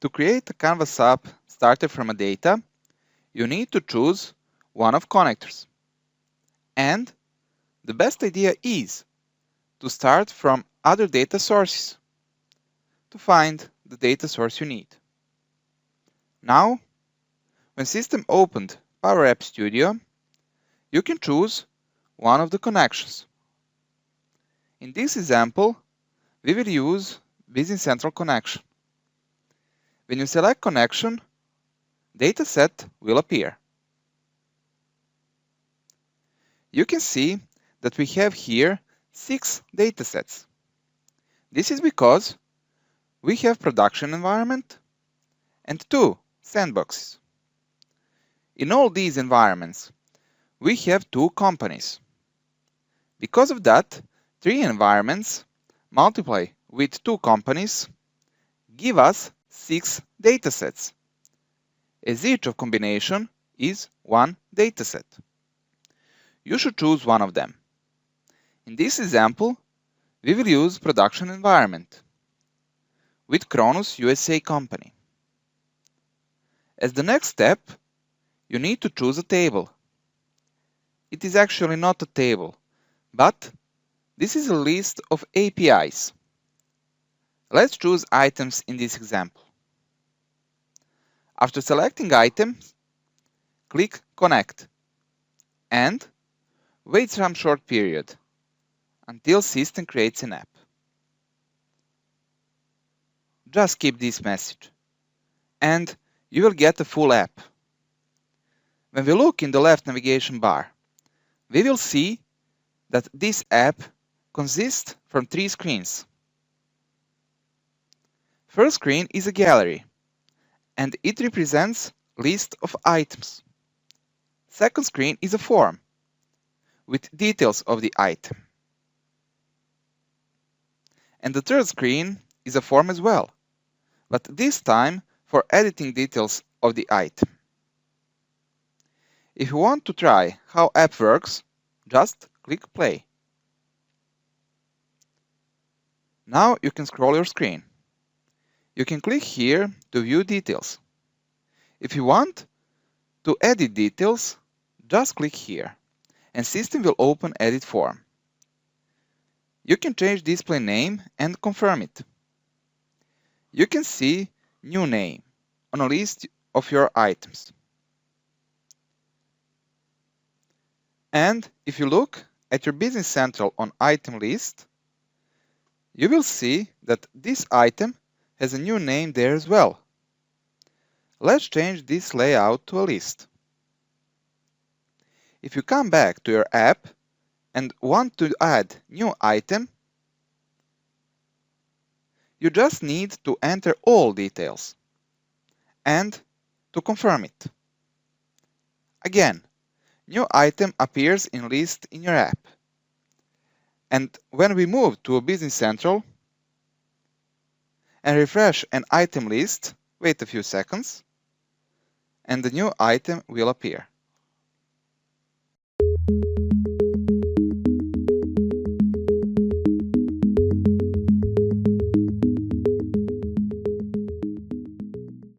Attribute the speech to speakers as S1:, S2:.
S1: To create a Canvas app started from a data, you need to choose one of connectors. And the best idea is to start from other data sources to find the data source you need. Now, when system opened Power App Studio, you can choose one of the connections. In this example, we will use Business Central connection. When you select connection, dataset will appear. You can see that we have here 6 datasets. This is because we have production environment and 2 sandboxes. In all these environments, we have 2 companies. Because of that, 3 environments multiplied with 2 companies give us 6 datasets, as each of combination is one dataset. You should choose one of them. In this example, we will use production environment with Kronos USA company. As the next step, you need to choose a table. It is actually not a table, but this is a list of APIs. Let's choose items in this example. After selecting items, click Connect and wait some short period until system creates an app. Just keep this message and you will get a full app. When we look in the left navigation bar, we will see that this app consists from 3 screens. First screen is a gallery, and it represents list of items. Second screen is a form with details of the item. And the third screen is a form as well, but this time for editing details of the item. If you want to try how app works, just click play. Now you can scroll your screen. You can click here to view details. If you want to edit details, just click here and system will open edit form. You can change display name and confirm it. You can see new name on a list of your items. And if you look at your Business Central on item list, you will see that this item has a new name there as well. Let's change this layout to a list. If you come back to your app and want to add new item, you just need to enter all details and to confirm it. Again, new item appears in list in your app. And when we move to a Business Central and refresh an item list, wait a few seconds, and the new item will appear.